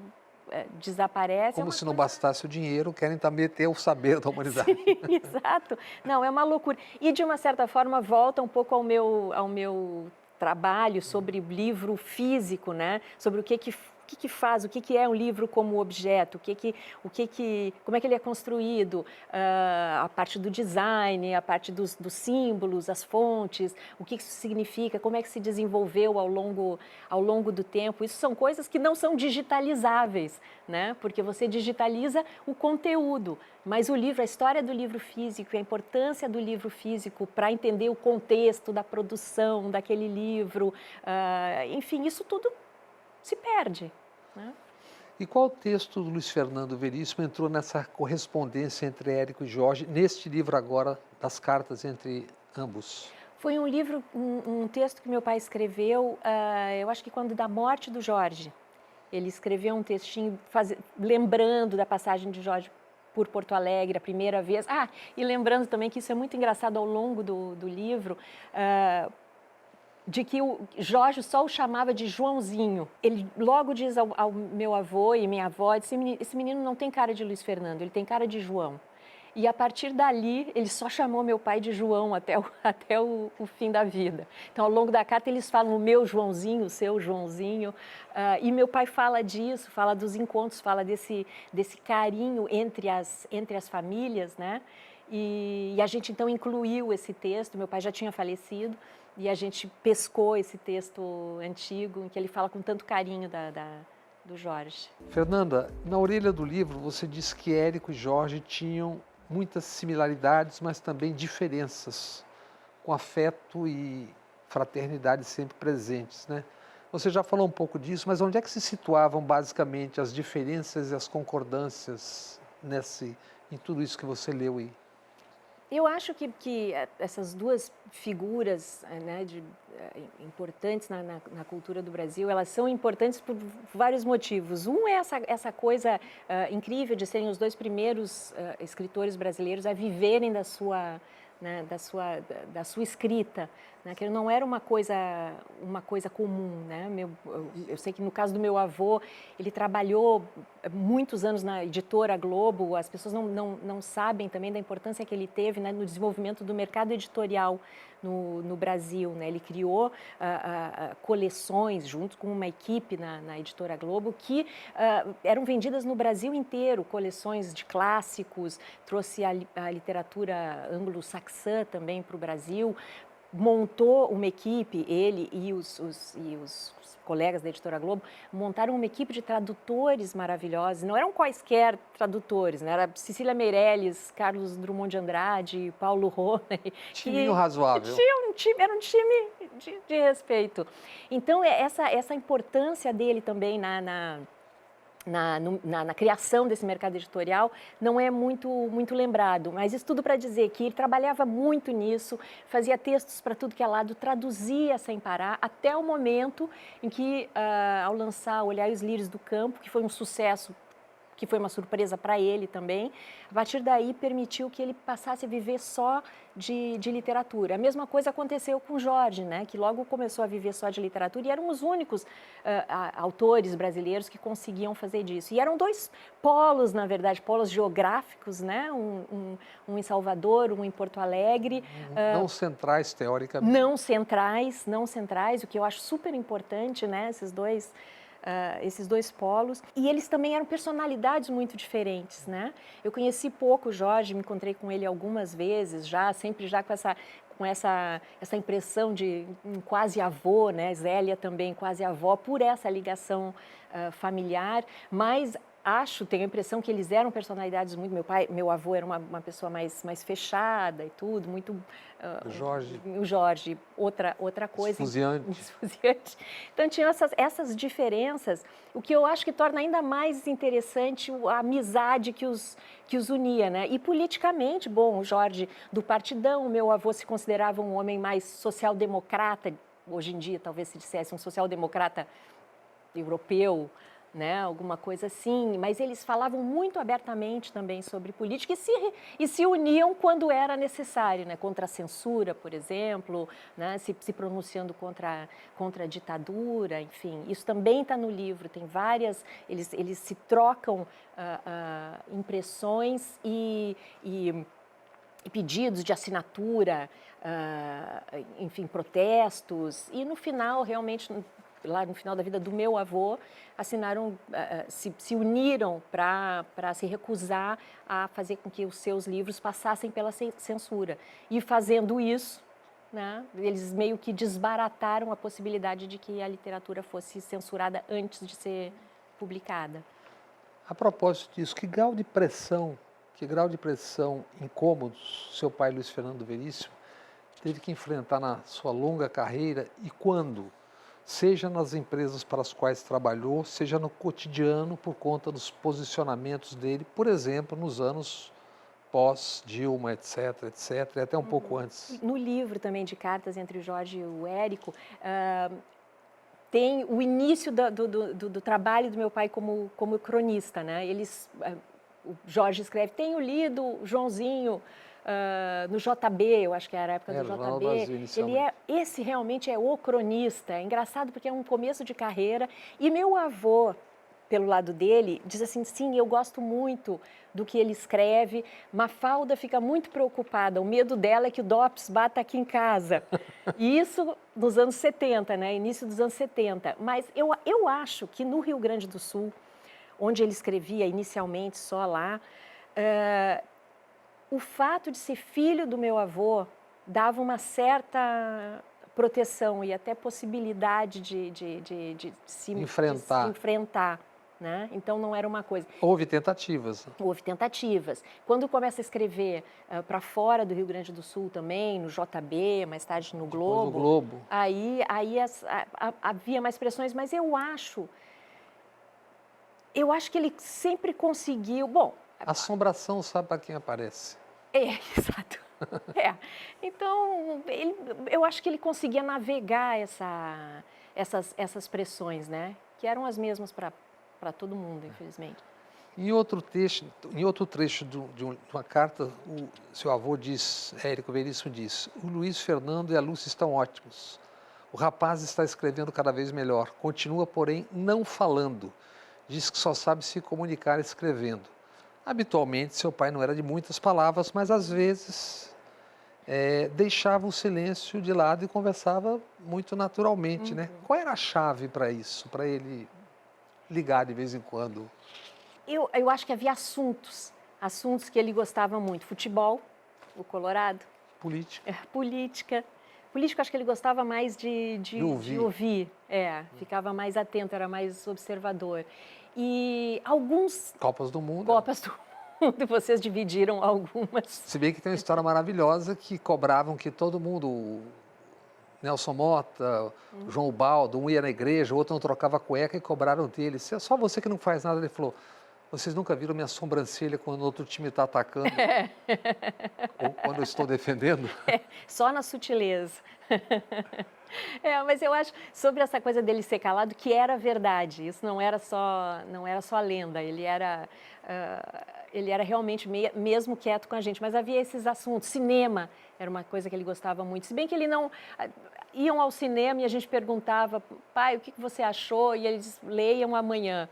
desaparece. Como se não bastasse o dinheiro, querem também ter o saber da humanidade. Sim, exato. Não, é uma loucura. E, de uma certa forma, volta um pouco ao meu trabalho sobre livro físico, né? Sobre o que faz, o que é um livro como objeto, como é que ele é construído, a parte do design, a parte dos símbolos, as fontes, o que isso significa, como é que se desenvolveu ao longo do tempo. Isso são coisas que não são digitalizáveis, né? Porque você digitaliza o conteúdo, mas o livro, a história do livro físico, a importância do livro físico para entender o contexto da produção daquele livro, enfim, isso tudo se perde, né? E qual texto do Luiz Fernando Veríssimo entrou nessa correspondência entre Érico e Jorge, neste livro agora, das cartas entre ambos? Foi um livro, um texto que meu pai escreveu, eu acho que quando da morte do Jorge. Ele escreveu um textinho lembrando da passagem de Jorge por Porto Alegre a primeira vez. E lembrando também que isso é muito engraçado ao longo do livro, de que o Jorge só o chamava de Joãozinho. Ele logo diz ao meu avô e minha avó, esse menino não tem cara de Luiz Fernando, ele tem cara de João. E a partir dali, ele só chamou meu pai de João até o fim da vida. Então, ao longo da carta, eles falam o meu Joãozinho, o seu Joãozinho. E meu pai fala disso, fala dos encontros, fala desse carinho entre as famílias, né? E a gente, então, incluiu esse texto. Meu pai já tinha falecido e a gente pescou esse texto antigo, em que ele fala com tanto carinho do Jorge. Fernanda, na orelha do livro, você diz que Érico e Jorge tinham muitas similaridades, mas também diferenças, com afeto e fraternidade sempre presentes, né? Você já falou um pouco disso, mas onde é que se situavam basicamente as diferenças e as concordâncias em tudo isso que você leu aí? Eu acho que essas duas figuras, né, importantes na cultura do Brasil, elas são importantes por vários motivos. Um é essa coisa incrível de serem os dois primeiros escritores brasileiros a viverem da sua escrita, né? Que não era uma coisa comum, né? Eu sei que no caso do meu avô, ele trabalhou muitos anos na editora Globo. As pessoas não sabem também da importância que ele teve, né, no desenvolvimento do mercado editorial no Brasil, né? Ele criou coleções junto com uma equipe na editora Globo que eram vendidas no Brasil inteiro, coleções de clássicos, trouxe a literatura anglo-saxã também para o Brasil, montou uma equipe, ele e os colegas da Editora Globo, montaram uma equipe de tradutores maravilhosos, não eram quaisquer tradutores, né? Era Cecília Meirelles, Carlos Drummond de Andrade, Paulo Rony. Timinho razoável. Era um time de respeito. Então, essa importância dele também na criação desse mercado editorial não é muito lembrado, mas isso tudo para dizer que ele trabalhava muito nisso, fazia textos para tudo que é lado, traduzia sem parar, até o momento em que, ao lançar Olhai os Lírios do Campo, que foi um sucesso, que foi uma surpresa para ele também, a partir daí permitiu que ele passasse a viver só de literatura. A mesma coisa aconteceu com Jorge, né, que logo começou a viver só de literatura e eram os únicos autores brasileiros que conseguiam fazer disso. E eram dois polos, na verdade, polos geográficos, né, um em Salvador, um em Porto Alegre. Não centrais, teoricamente. Não centrais, o que eu acho super importante, né, esses dois polos, e eles também eram personalidades muito diferentes, né? Eu conheci pouco o Jorge, me encontrei com ele algumas vezes sempre com essa impressão de um quase avô, né? Zélia também quase avó, por essa ligação familiar, mas tenho a impressão que eles eram personalidades muito... Meu avô era uma pessoa mais fechada e tudo, muito... O Jorge, outra coisa. Esfuziante. Então, tinham essas diferenças, o que eu acho que torna ainda mais interessante a amizade que os unia, né? E politicamente, bom, o Jorge do Partidão, o meu avô se considerava um homem mais social-democrata, hoje em dia talvez se dissesse um social-democrata europeu, né, alguma coisa assim, mas eles falavam muito abertamente também sobre política e se uniam quando era necessário, né, contra a censura, por exemplo, né, se pronunciando contra a ditadura, enfim. Isso também está no livro, tem várias, eles se trocam impressões e pedidos de assinatura, enfim, protestos, e no final, realmente, lá no final da vida do meu avô, assinaram, se uniram para se recusar a fazer com que os seus livros passassem pela censura. E fazendo isso, né, eles meio que desbarataram a possibilidade de que a literatura fosse censurada antes de ser publicada. A propósito disso, que grau de pressão, incômodos, seu pai Luiz Fernando Veríssimo teve que enfrentar na sua longa carreira e quando? seja nas empresas para as quais trabalhou, seja no cotidiano por conta dos posicionamentos dele, por exemplo, nos anos pós-Dilma, etc, etc, e até um pouco antes. No livro também de cartas entre o Jorge e o Érico, tem o início do trabalho do meu pai como cronista, né? O Jorge escreve, tenho lido o Joãozinho no JB, eu acho que era a época do Jornal do JB. Brasil, inicialmente. Esse realmente é o cronista. É engraçado porque é um começo de carreira. E meu avô, pelo lado dele, diz assim, sim, eu gosto muito do que ele escreve. Mafalda fica muito preocupada. O medo dela é que o DOPS bata aqui em casa. E isso nos anos 70, né? Início dos anos 70. Mas eu acho que no Rio Grande do Sul, onde ele escrevia inicialmente só lá, o fato de ser filho do meu avô dava uma certa proteção e até possibilidade de se enfrentar. Né? Então, não era uma coisa... Houve tentativas. Houve tentativas. Quando começa a escrever para fora do Rio Grande do Sul também, no JB, mais tarde no Globo... Depois do Globo. Aí havia mais pressões, mas eu acho que ele sempre conseguiu... Bom, assombração sabe para quem aparece. Exato. Então, eu acho que ele conseguia navegar essas pressões, né? Que eram as mesmas para todo mundo, infelizmente. Em outro trecho de uma carta, o seu avô diz, Érico Veríssimo diz, o Luiz Fernando e a Lúcia estão ótimos. O rapaz está escrevendo cada vez melhor, continua, porém, não falando. Diz que só sabe se comunicar escrevendo. Habitualmente, seu pai não era de muitas palavras, mas às vezes deixava o silêncio de lado e conversava muito naturalmente, né? Qual era a chave para isso, para ele ligar de vez em quando? Eu acho que havia assuntos que ele gostava muito. Futebol, o Colorado. Política. Política. Política, acho que ele gostava mais de ouvir. Ficava mais atento, era mais observador. E alguns... Copas do Mundo. Copas do Mundo, vocês dividiram algumas. Se bem que tem uma história maravilhosa que cobravam que todo mundo, Nelson Mota, João Baldo, um ia na igreja, o outro não trocava cueca e cobraram dele. Só você que não faz nada. Ele falou, vocês nunca viram minha sobrancelha quando o outro time está atacando? Ou quando eu estou defendendo? Só na sutileza. Mas eu acho, sobre essa coisa dele ser calado, que era verdade. Isso não era só lenda. Ele era realmente mesmo quieto com a gente. Mas havia esses assuntos. Cinema era uma coisa que ele gostava muito. Se bem que ele não... Iam ao cinema e a gente perguntava, pai, o que você achou? E eles leiam amanhã.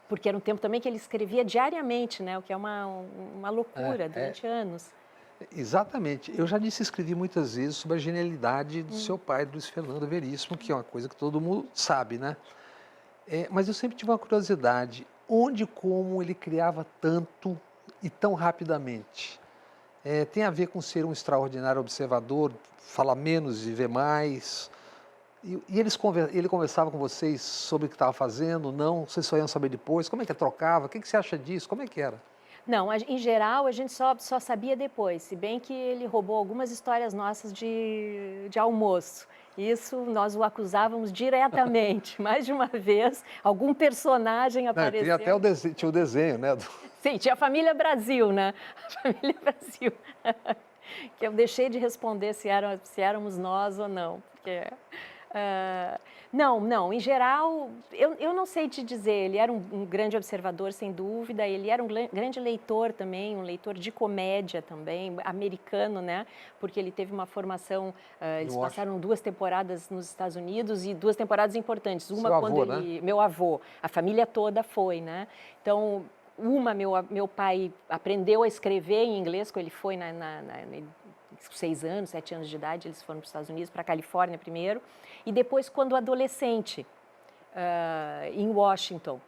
Porque era um tempo também que ele escrevia diariamente, né? O que é uma loucura durante anos. Exatamente. Eu já escrevi muitas vezes sobre a genialidade do seu pai, Luiz Fernando Veríssimo, que é uma coisa que todo mundo sabe, né? Mas eu sempre tive uma curiosidade, onde e como ele criava tanto e tão rapidamente? Tem a ver com ser um extraordinário observador, falar menos e ver mais? E ele conversava com vocês sobre o que estava fazendo, não? Vocês só iam saber depois? Como é que trocava? O que você acha disso? Como é que era? Não, em geral, a gente só sabia depois, se bem que ele roubou algumas histórias nossas de almoço. Isso nós o acusávamos diretamente. Mais de uma vez, algum personagem apareceu. Tinha até o desenho, né? Sim, tinha a Família Brasil, né? A Família Brasil. Que eu deixei de responder se éramos nós ou não. Porque... Não, em geral, eu não sei te dizer, ele era um grande observador, sem dúvida, ele era um grande leitor também, um leitor de comédia também, americano, né? Porque ele teve uma formação, eles passaram 2 temporadas nos Estados Unidos e 2 temporadas importantes. Uma seu quando avô, ele... Né? Meu avô, a família toda foi, né? Então, meu pai aprendeu a escrever em inglês, quando ele foi 6 anos, 7 anos de idade, eles foram para os Estados Unidos, para a Califórnia primeiro, e depois, quando adolescente, em Washington.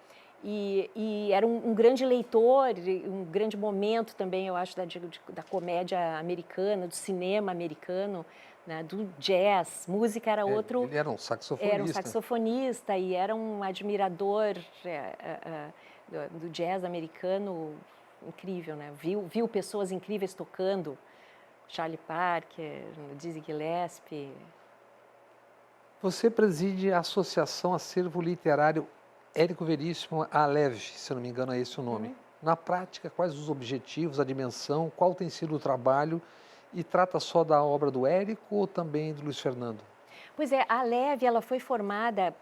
E era um grande leitor, um grande momento também, eu acho, da comédia americana, do cinema americano, né, do jazz. Música era outro... Ele era um saxofonista. Era um saxofonista e era um admirador do jazz americano incrível, né? Viu pessoas incríveis tocando. Charlie Parker, Dizzy Gillespie. Você preside a Associação Acervo Literário Érico Veríssimo Alev, se eu não me engano é esse o nome. Na prática, quais os objetivos, a dimensão, qual tem sido o trabalho e trata só da obra do Érico ou também do Luiz Fernando? Pois é, a Leve, ela foi formada,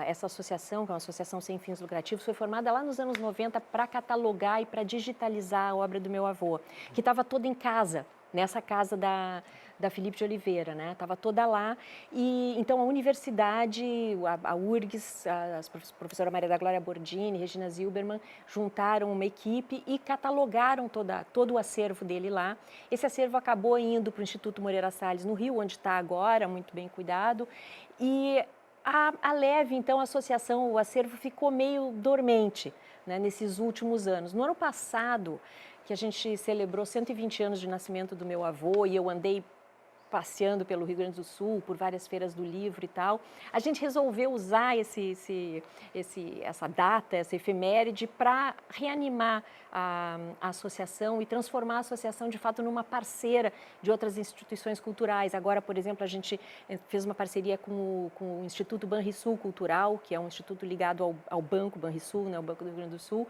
essa associação, que é uma associação sem fins lucrativos, foi formada lá nos anos 90 para catalogar e para digitalizar a obra do meu avô, que estava toda em casa, nessa casa da Filipe de Oliveira, né? Estava toda lá. E então a universidade, a URGS, a professora Maria da Glória Bordini, Regina Zilberman, juntaram uma equipe e catalogaram todo o acervo dele lá. Esse acervo acabou indo para o Instituto Moreira Salles, no Rio, onde está agora, muito bem cuidado. E a Leve, então, a associação, o acervo ficou meio dormente, né, nesses últimos anos. No ano passado, que a gente celebrou 120 anos de nascimento do meu avô e eu andei passeando pelo Rio Grande do Sul, por várias feiras do livro e tal, a gente resolveu usar essa data, essa efeméride, para reanimar a associação e transformar a associação, de fato, numa parceira de outras instituições culturais. Agora, por exemplo, a gente fez uma parceria com o Instituto Banrisul Cultural, que é um instituto ligado ao Banco Banrisul, né, o Banco do Rio Grande do Sul,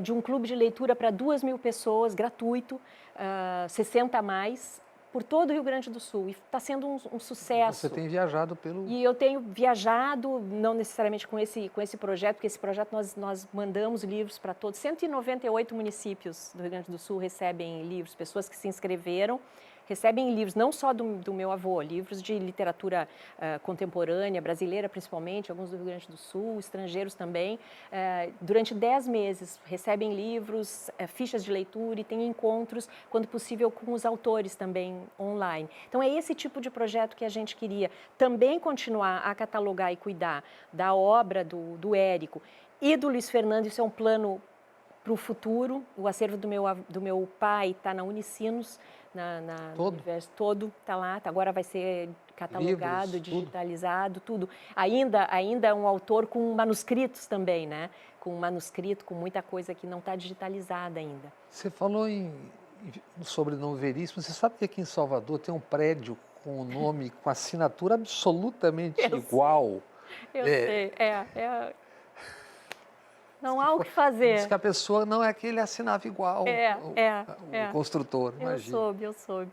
de um clube de leitura para 2.000 pessoas, gratuito, 60 a mais, por todo o Rio Grande do Sul, e está sendo um sucesso. Você tem viajado pelo... E eu tenho viajado, não necessariamente com esse projeto, porque esse projeto nós mandamos livros para todos. 198 municípios do Rio Grande do Sul recebem livros, pessoas que se inscreveram, recebem livros, não só do meu avô, livros de literatura contemporânea, brasileira principalmente, alguns do Rio Grande do Sul, estrangeiros também. Durante 10 meses recebem livros, fichas de leitura e tem encontros, quando possível, com os autores também online. Então é esse tipo de projeto que a gente queria também continuar a catalogar e cuidar da obra do Érico e do Luiz Fernando. Isso é um plano para o futuro. O acervo do meu pai está na Unicinos, no universo todo, está lá, agora vai ser catalogado, livros, digitalizado, tudo. Ainda é um autor com manuscritos também, né? Com manuscrito, com muita coisa que não está digitalizada ainda. Você falou sobre nome Veríssimo. Você sabe que aqui em Salvador tem um prédio com o nome, com assinatura absolutamente igual? Eu sei, não há o que fazer. Diz que a pessoa não é que ele assinava igual o construtor, imagina. Eu soube.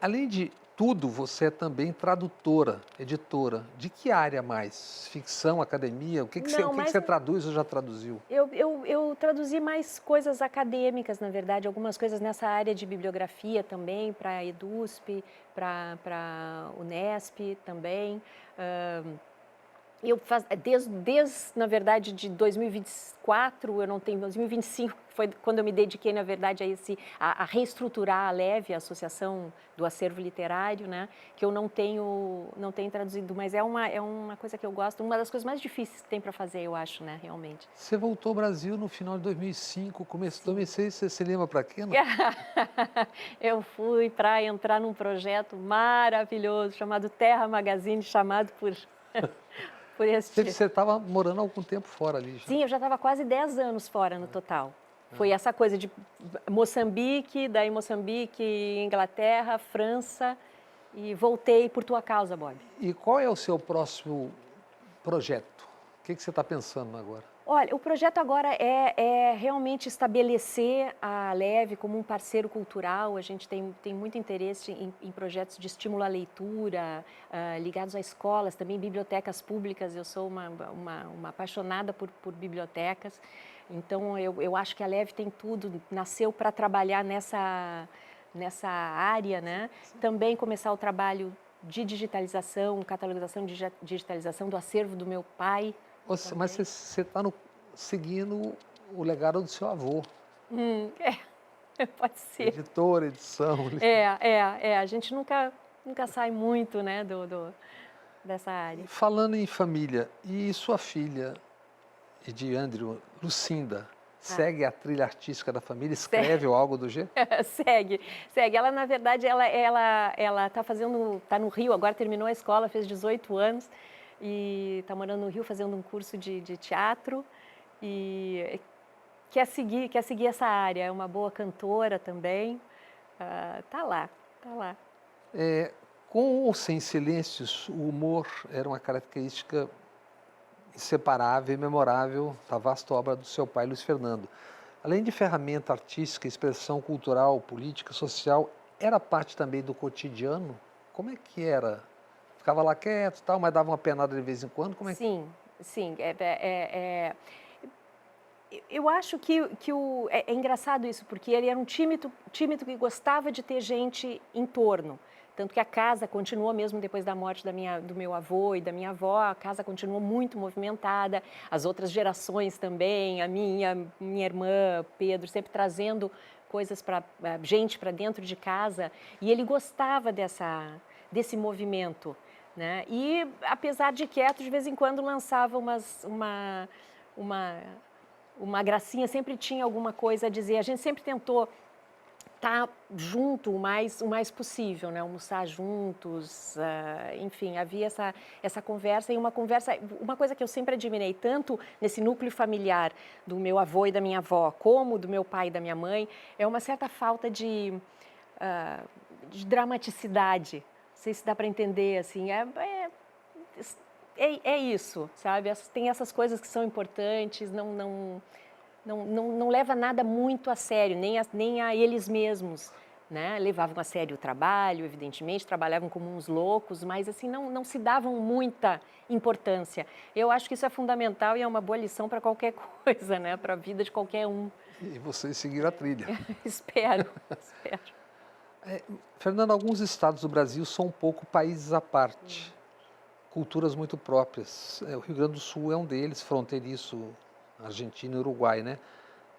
Além de tudo, você é também tradutora, editora. De que área mais? Ficção, academia? O que você traduz ou já traduziu? Eu traduzi mais coisas acadêmicas, na verdade, algumas coisas nessa área de bibliografia também, para a EDUSP, para a Unesp também. Eu faço, na verdade, de 2024, eu não tenho, 2025 foi quando eu me dediquei, na verdade, a reestruturar a Leve, a Associação do Acervo Literário, né, que eu não tenho traduzido, mas é uma coisa que eu gosto, uma das coisas mais difíceis que tem para fazer, eu acho, né, realmente. Você voltou ao Brasil no final de 2005, começo de 2006, você se lembra para quê? Não? Eu fui para entrar num projeto maravilhoso, chamado Terra Magazine, chamado por Você estava morando há algum tempo fora ali? Já? Sim, eu já estava quase 10 anos fora no total. Foi essa coisa de Moçambique, daí Moçambique, Inglaterra, França, e voltei por tua causa, Bob. E qual é o seu próximo projeto? O que você está pensando agora? Olha, o projeto agora é realmente estabelecer a Leve como um parceiro cultural. A gente tem muito interesse em projetos de estímulo à leitura, ligados a escolas, também bibliotecas públicas. Eu sou uma apaixonada por bibliotecas. Então, eu acho que a Leve tem tudo, nasceu para trabalhar nessa área, né? Também começar o trabalho de digitalização, catalogização, digitalização do acervo do meu pai. Mas você está seguindo o legado do seu avô. Pode ser. Editora, edição. A gente nunca sai muito, né, dessa área. Falando em família, e sua filha, de Andrew, Lucinda, segue a trilha artística da família? Escreve ou algo do jeito? Segue. Ela, na verdade, ela está no Rio, agora terminou a escola, fez 18 anos. E está morando no Rio fazendo um curso de teatro e quer seguir essa área, é uma boa cantora também, tá lá. Com ou sem silêncios, o humor era uma característica inseparável e memorável da vasta obra do seu pai, Luiz Fernando. Além de ferramenta artística, expressão cultural, política, social, era parte também do cotidiano? Como é que era? Ficava lá quieto, tal, mas dava uma penada de vez em quando? Como é que... Sim. Eu acho que é engraçado isso, porque ele era um tímido que gostava de ter gente em torno. Tanto que a casa continuou, mesmo depois da morte do meu avô e da minha avó, a casa continuou muito movimentada, as outras gerações também, a minha irmã, Pedro, sempre trazendo coisas gente para dentro de casa, e ele gostava desse movimento, né? E, apesar de quieto, de vez em quando lançava uma gracinha, sempre tinha alguma coisa a dizer. A gente sempre tentou estar junto o mais possível, né? Almoçar juntos, enfim, havia essa conversa, e uma coisa que eu sempre admirei, tanto nesse núcleo familiar do meu avô e da minha avó, como do meu pai e da minha mãe, é uma certa falta de dramaticidade. Não sei se dá para entender, assim, é isso, sabe? Tem essas coisas que são importantes, não leva nada muito a sério, nem a eles mesmos, né? Levavam a sério o trabalho, evidentemente, trabalhavam como uns loucos, mas assim, não se davam muita importância. Eu acho que isso é fundamental e é uma boa lição para qualquer coisa, né? Para a vida de qualquer um. E vocês seguiram a trilha. Espero. Fernanda, alguns estados do Brasil são um pouco países à parte, culturas muito próprias. O Rio Grande do Sul é um deles, fronteiriço, Argentina e Uruguai, né?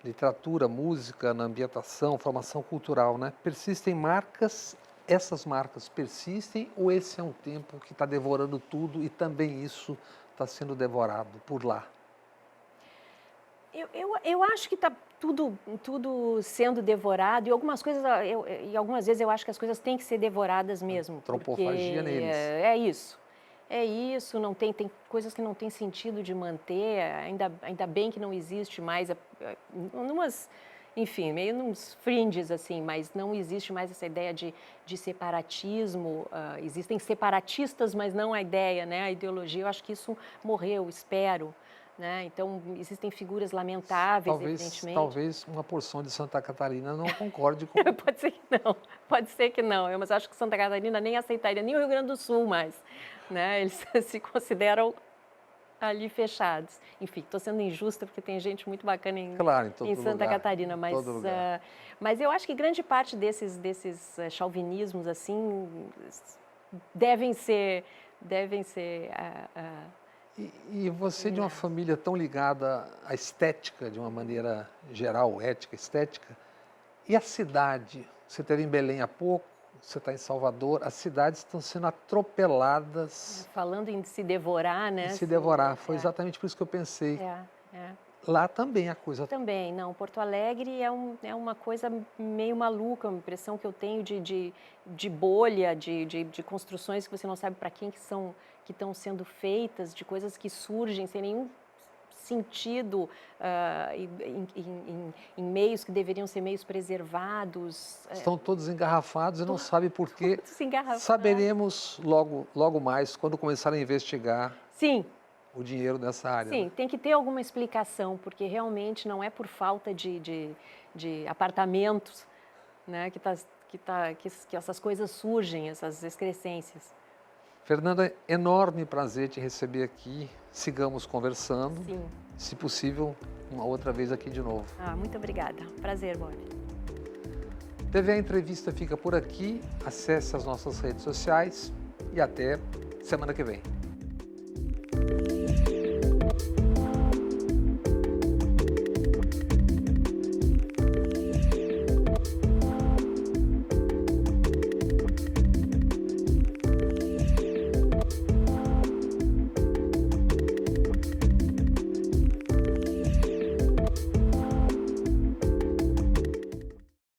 Literatura, música, na ambientação, formação cultural, né? Persistem marcas, essas marcas persistem, ou esse é um tempo que está devorando tudo e também isso está sendo devorado por lá? Eu acho que está tudo sendo devorado, e algumas coisas, e algumas vezes eu acho que as coisas têm que ser devoradas mesmo. Antropofagia neles. É isso, não tem coisas que não tem sentido de manter, ainda bem que não existe mais, enfim, meio nos fringes, assim, mas não existe mais essa ideia de separatismo. Existem separatistas, mas não a ideia, né? A ideologia, eu acho que isso morreu, espero. Né? Então, existem figuras lamentáveis, evidentemente. Talvez uma porção de Santa Catarina não concorde com... Pode ser que não, mas acho que Santa Catarina nem aceitaria, nem o Rio Grande do Sul mais, né? Eles se consideram ali fechados. Enfim, estou sendo injusta porque tem gente muito bacana em Santa Catarina, mas eu acho que grande parte desses chauvinismos, assim, devem ser E você, de uma família tão ligada à estética, de uma maneira geral, ética, estética, e a cidade? Você esteve em Belém há pouco, você está em Salvador, as cidades estão sendo atropeladas. Falando em se devorar, né? Em se devorar, foi exatamente por isso que eu pensei. Lá também a coisa... Também, não. Porto Alegre é uma coisa meio maluca, uma impressão que eu tenho de bolha, de construções que você não sabe para quem que estão sendo feitas, de coisas que surgem sem nenhum sentido em meios que deveriam ser meios preservados. Estão todos engarrafados e não sabem por quê. Saberemos logo mais, quando começarem a investigar. Sim. O dinheiro nessa área. Sim, né? Tem que ter alguma explicação, porque realmente não é por falta de apartamentos, né, que essas coisas surgem, essas excrescências. Fernanda, enorme prazer te receber aqui. Sigamos conversando. Sim. Se possível, uma outra vez aqui de novo. Muito obrigada. Prazer, Bob. TV A Entrevista fica por aqui. Acesse as nossas redes sociais e até semana que vem.